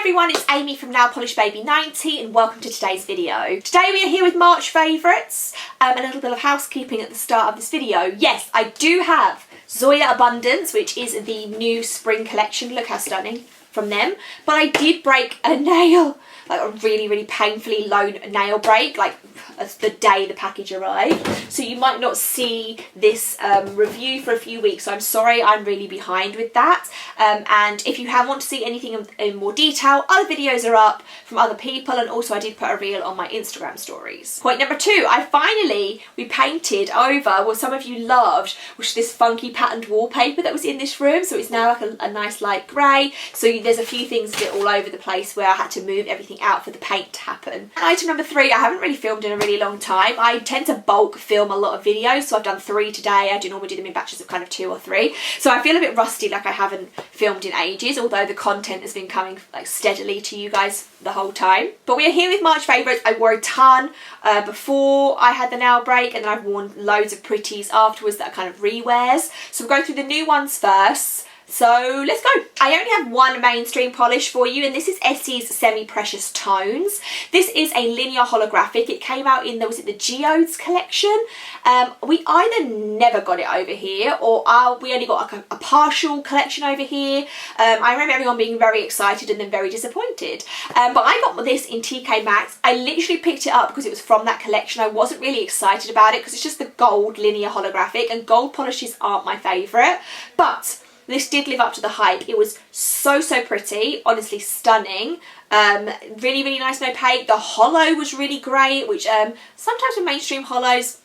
everyone, it's Amy from Nail Polish Baby 90 and welcome to today's video. Today we are here with March favourites, a little bit of housekeeping at the start of this video. Yes, I do have Zoya Abundance, which is the new spring collection. Look how stunning from them. But I did break a nail, like a really painfully low nail break, like the day the package arrived. So you might not see this review for a few weeks. So I'm sorry, I'm really behind with that. And if you want to see anything in more detail, other videos are up from other people, and also I did put a reel on my Instagram stories. Point number 2, we painted over what some of you loved, which is this funky patterned wallpaper that was in this room. So it's now like a nice light grey. So there's a few things a bit all over the place where I had to move everything out for the paint to happen. And item number 3, I haven't really filmed in a really long time. I tend to bulk film a lot of videos, so I've done 3 today. I do normally do them in batches of kind of 2 or 3. So I feel a bit rusty, like I haven't filmed in ages, although the content has been coming like steadily to you guys the whole time. But we are here with March favourites. I wore a ton before I had the nail break, and then I've worn loads of pretties afterwards that are kind of re-wears. So we'll go through the new ones first. So let's go. I only have one mainstream polish for you, and this is Essie's Semi-Precious Tones. This is a linear holographic. It came out in, was it the Geodes collection? We either never got it over here, or we only got like a partial collection over here. I remember everyone being very excited and then very disappointed. But I got this in TK Maxx. I literally picked it up because it was from that collection. I wasn't really excited about it because it's just the gold linear holographic, and gold polishes aren't my favourite. But this did live up to the hype. It was so pretty, honestly stunning. Really nice and opaque. The hollow was really great, which sometimes with mainstream hollows,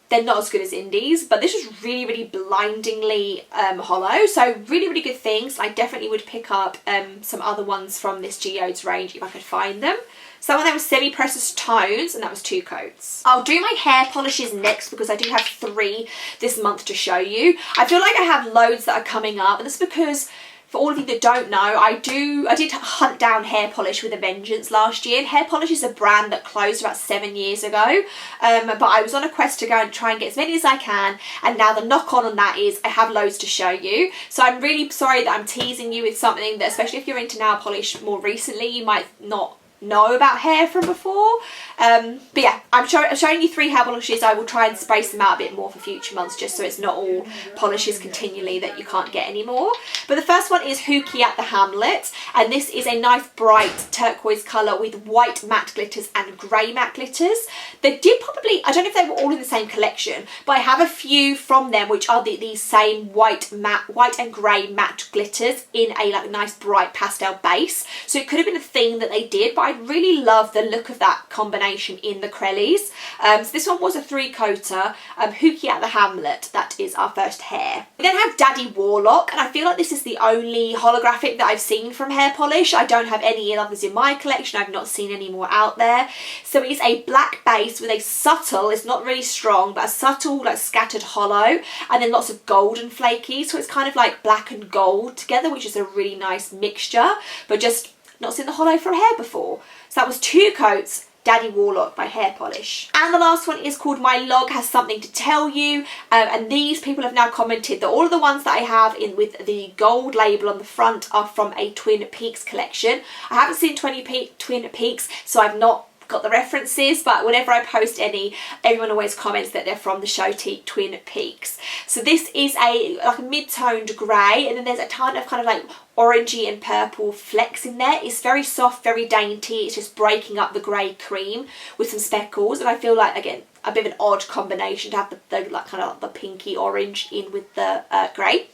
they're not as good as indies, but this was really blindingly hollow. So really good things. I definitely would pick up some other ones from this Geodes range if I could find them. So that was Semi-Precious Tones, and that was 2 coats. I'll do my hair polishes next because I do have 3 this month to show you. I feel like I have loads that are coming up, and that's because, for all of you that don't know, I did hunt down hair polish with a vengeance last year. And hair polish is a brand that closed about 7 years ago, but I was on a quest to go and try and get as many as I can, and now the knock-on on that is I have loads to show you. So I'm really sorry that I'm teasing you with something that, especially if you're into nail polish more recently, you might not know about hair from before. But yeah, I'm showing you 3 hair polishes. I will try and space them out a bit more for future months, just so it's not all polishes continually that you can't get anymore. But the first one is Hooky at the Hamlet, and this is a nice bright turquoise colour with white matte glitters and grey matte glitters. They did probably, I don't know if they were all in the same collection, but I have a few from them which are these same white and grey matte glitters in a like nice bright pastel base. So it could have been a thing that they did, but I really love the look of that combination in the Crellies. So this one was a 3-coater, Hooky at the Hamlet. That is our first hair. We then have Daddy Warlock, and I feel like this is the only holographic that I've seen from hair polish. I don't have any others in my collection. I've not seen any more out there. So it's a black base with a subtle, it's not really strong, but a subtle like scattered hollow, and then lots of gold and flaky. So it's kind of like black and gold together, which is a really nice mixture, but just not seen the hollow from hair before. So that was 2 coats, Daddy Warlock by Hair Polish. And the last one is called My Log Has Something to Tell You, and these people have now commented that all of the ones that I have in with the gold label on the front are from a Twin Peaks collection. I haven't seen Twin Peaks, so I've not got the references, but whenever I post any, everyone always comments that they're from the show Twin Peaks. So this is like a mid-toned grey, and then there's a ton of kind of like orangey and purple flecks in there. It's very soft, very dainty. It's just breaking up the grey cream with some speckles, and I feel like, again, a bit of an odd combination to have the like kind of like the pinky orange in with the grey.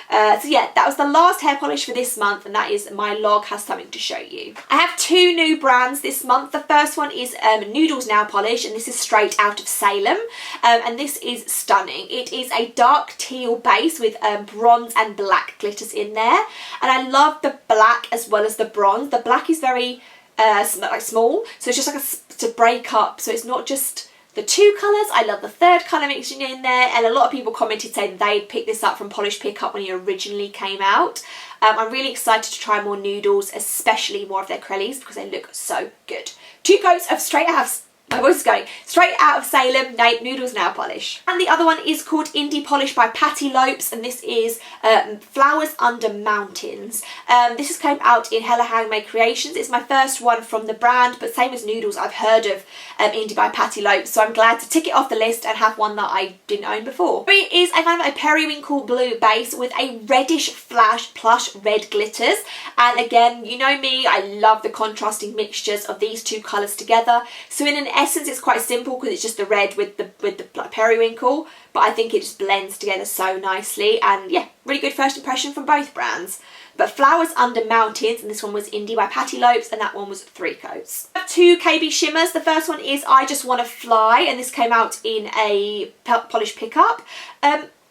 So yeah, that was the last hair polish for this month, and that is My Log Has Something to Show You. I have 2 new brands this month. The first one is Noodles nail polish, and this is straight out of Salem, and this is stunning. It is a dark teal base with bronze and black glitters in there, and I love the black as well as the bronze. The black is very like small, so it's just like to break up, so it's not just the 2 colours. I love the 3rd colour mixing in there, and a lot of people commented saying they'd picked this up from Polish Pickup when it originally came out. I'm really excited to try more Noodles, especially more of their Crellies, because they look so good. 2 coats of straight out My voice is going. Straight out of Salem, Noodles nail polish. And the other one is called Indie Polish by Lopes, and this is Flowers Under Mountains. This has came out in Hella Handmade Creations. It's my first one from the brand, but same as Noodles, I've heard of Indie by Lopes, so I'm glad to tick it off the list and have one that I didn't own before. It is a kind of a periwinkle blue base with a reddish flash plush red glitters, and again, you know me, I love the contrasting mixtures of these two colours together. So in an essence, it's quite simple because it's just the red with the periwinkle, but I think it just blends together so nicely, and yeah, really good first impression from both brands. But Flowers Under Mountains, and this one was Indie by Lopes, and that one was 3 coats. I have 2 KBShimmers. The first one is I Just Wanna Fly, and this came out in a polish pickup.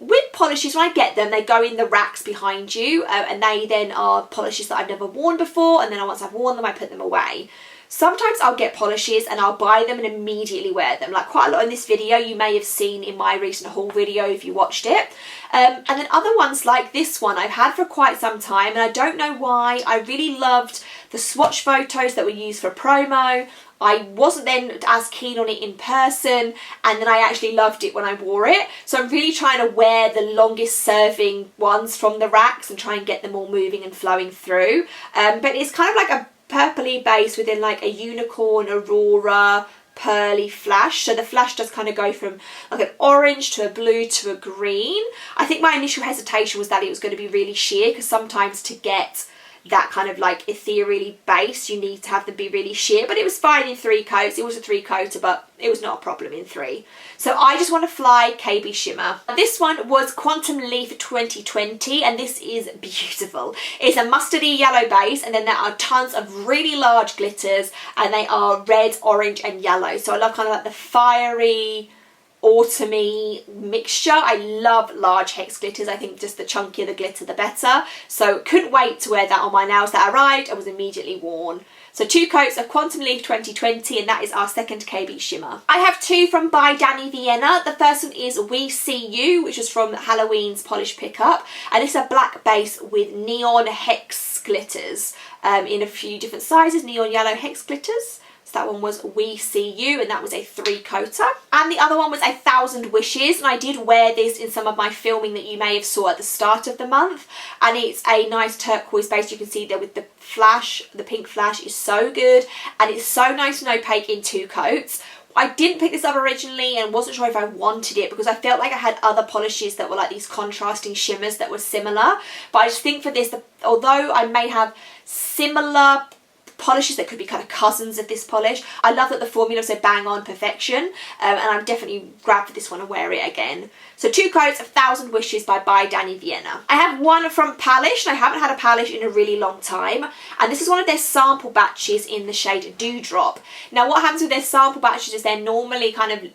With polishes, when I get them, they go in the racks behind you, and they then are polishes that I've never worn before, and then once I've worn them, I put them away. Sometimes I'll get polishes and I'll buy them and immediately wear them. Like quite a lot in this video you may have seen in my recent haul video if you watched it. And then other ones like this one I've had for quite some time, and I don't know why. I really loved the swatch photos that were used for promo. I wasn't then as keen on it in person, and then I actually loved it when I wore it. So I'm really trying to wear the longest serving ones from the racks and try and get them all moving and flowing through. But it's kind of like a purpley base within like a unicorn, aurora, pearly flash. So the flash does kind of go from like an orange to a blue to a green. I think my initial hesitation was that it was going to be really sheer, because sometimes to get that kind of like ethereally base you need to have them be really sheer, but it was fine in 3 coats. It was a 3-coater, but it was not a problem in 3. So I Just Want to Fly KBShimmer. This one was Quantum Leaf 2020, and this is beautiful. It's a mustardy yellow base, and then there are tons of really large glitters, and they are red, orange and yellow. So I love kind of like the fiery autumny mixture. I love large hex glitters. I think just the chunkier the glitter the better. So couldn't wait to wear that on my nails. That arrived and was immediately worn. So 2 coats of Quantum Leaf 2020, and that is our second KBShimmer. I have 2 from By Dany Vianna. The first one is We See You, which was from Halloween's polish pickup, and it's a black base with neon hex glitters in a few different sizes, neon yellow hex glitters. That one was We See You, and that was a 3-coater. And the other one was 1,000 Wishes, and I did wear this in some of my filming that you may have saw at the start of the month. And it's a nice turquoise base. You can see there with the flash, the pink flash is so good, and it's so nice and opaque in 2 coats. I didn't pick this up originally and wasn't sure if I wanted it, because I felt like I had other polishes that were like these contrasting shimmers that were similar. But I just think for this, although I may have similar polishes that could be kind of cousins of this polish, I love that the formula is so bang on perfection, and I'm definitely grabbed for this one and wear it again. So 2 coats of 1,000 Wishes by Dany Vianna. I have one from Pahlish, and I haven't had a Pahlish in a really long time, and this is one of their sample batches in the shade Dewdrop. Now what happens with their sample batches is they're normally kind of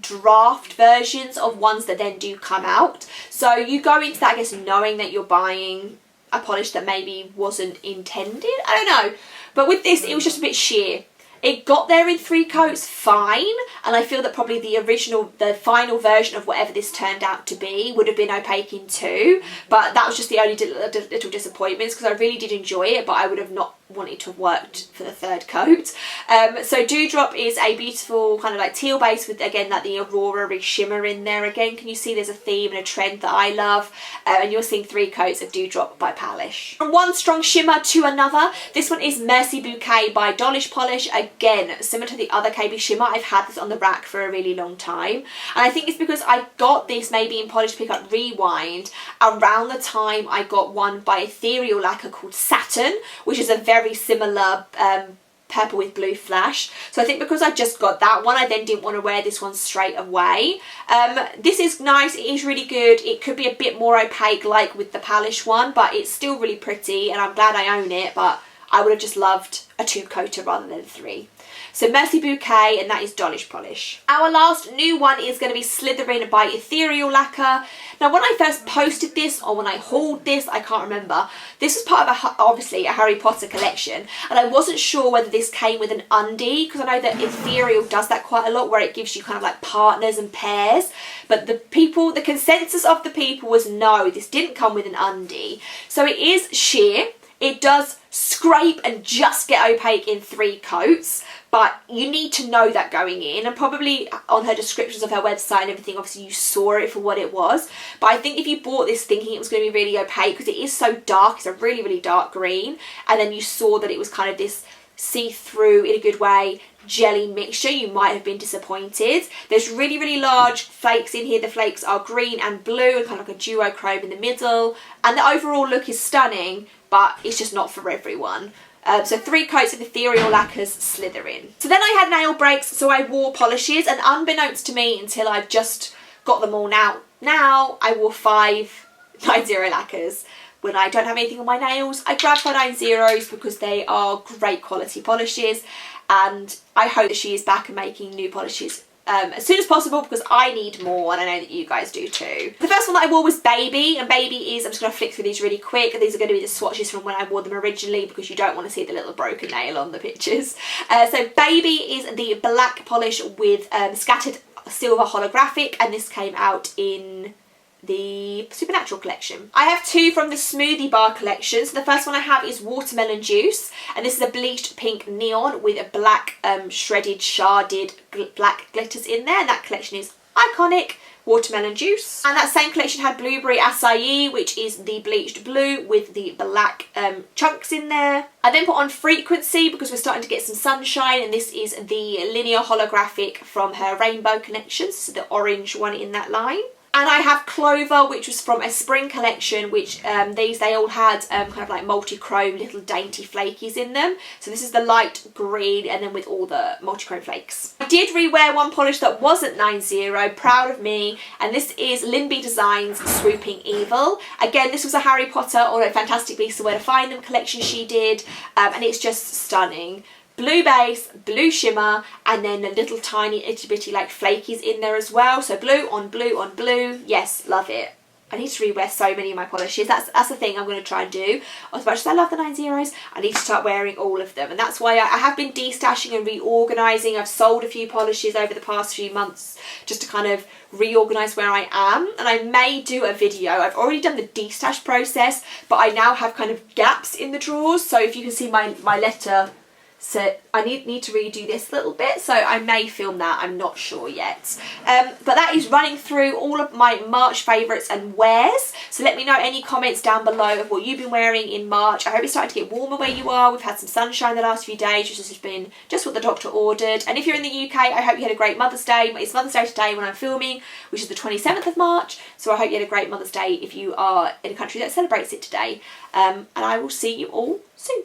draft versions of ones that then do come out. So you go into that, I guess, knowing that you're buying a polish that maybe wasn't intended. I don't know. But with this, it was just a bit sheer. It got there in 3 coats fine, and I feel that probably the final version of whatever this turned out to be would have been opaque in 2, but that was just the only little disappointments, because I really did enjoy it, but I would have not wanted to have worked for the 3rd coat. So Dewdrop is a beautiful kind of like teal base with, again, like the aurora shimmer in there. Again, can you see there's a theme and a trend that I love, and you're seeing 3 coats of Dewdrop by Pahlish. From one strong shimmer to another, this one is Merci Bouquet by Dollish Polish. Again, similar to the other KBShimmer, I've had this on the rack for a really long time, and I think it's because I got this maybe in Polish Pickup Rewind around the time I got one by Ethereal Lacquer called Saturn, which is a very similar purple with blue flash. So I think because I just got that one, I then didn't want to wear this one straight away. This is nice, it is really good. It could be a bit more opaque like with the Pahlish one, but it's still really pretty, and I'm glad I own it, but I would have just loved a 2-coater rather than 3. So Merci Bouquet, and that is Dollish Polish. Our last new one is going to be Slytherin by Ethereal Lacquer. Now when I first posted this, or when I hauled this, I can't remember, this was part of obviously a Harry Potter collection, and I wasn't sure whether this came with an undie, because I know that Ethereal does that quite a lot, where it gives you kind of like partners and pairs, but the consensus of the people was no, this didn't come with an undie. So it is sheer. It does scrape and just get opaque in 3 coats, but you need to know that going in, and probably on her descriptions of her website and everything, obviously you saw it for what it was. But I think if you bought this thinking it was going to be really opaque, because it is so dark, it's a really, really dark green, and then you saw that it was kind of this see-through, in a good way, jelly mixture, you might have been disappointed. There's really, really large flakes in here. The flakes are green and blue, and kind of like a duochrome in the middle, and the overall look is stunning, but it's just not for everyone. So 3 coats of Ethereal Lacquer's Slytherin. So then I had nail breaks, so I wore polishes, and unbeknownst to me until I just got them all now I wore 5 90 lacquers. When I don't have anything on my nails, I grab my 90s because they are great quality polishes, and I hope that she is back and making new polishes as soon as possible, because I need more, and I know that you guys do too. The first one that I wore was Baby, and Baby is, I'm just going to flick through these really quick. These are going to be the swatches from when I wore them originally, because you don't want to see the little broken nail on the pictures. So Baby is the black polish with scattered silver holographic, and this came out in the Supernatural collection. I have 2 from the Smoothie Bar collection. So the first one I have is Watermelon Juice, and this is a bleached pink neon with a black shredded sharded black glitters in there, and that collection is iconic. Watermelon Juice. And that same collection had Blueberry Acai, which is the bleached blue with the black chunks in there. I then put on Frequency because we're starting to get some sunshine, and this is the linear holographic from her Rainbow collection, so the orange one in that line. And I have Clover, which was from a spring collection, which they all had kind of like multi-chrome little dainty flakies in them. So this is the light green, and then with all the multi-chrome flakes. I did rewear one polish that wasn't 90, proud of me, and this is Linby Designs Swooping Evil. Again, this was a Harry Potter or a Fantastic Beasts and Where to Find Them collection she did, and it's just stunning. Blue base, blue shimmer, and then a little tiny itty bitty like flakies in there as well. So blue on blue on blue. Yes, love it. I need to rewear so many of my polishes. That's the thing I'm going to try and do. As much as I love the 90s, I need to start wearing all of them. And that's why I have been destashing and reorganising. I've sold a few polishes over the past few months just to kind of reorganise where I am. And I may do a video. I've already done the destash process, but I now have kind of gaps in the drawers. So if you can see my letter, so I need to redo this little bit, so I may film that, I'm not sure yet. But that is running through all of my March favourites and wears. So let me know any comments down below of what you've been wearing in March. I hope it's starting to get warmer where you are. We've had some sunshine the last few days, which has been just what the doctor ordered. And if you're in the UK, I hope you had a great Mother's Day. It's Mother's Day today when I'm filming, which is the 27th of March. So I hope you had a great Mother's Day if you are in a country that celebrates it today. And I will see you all soon.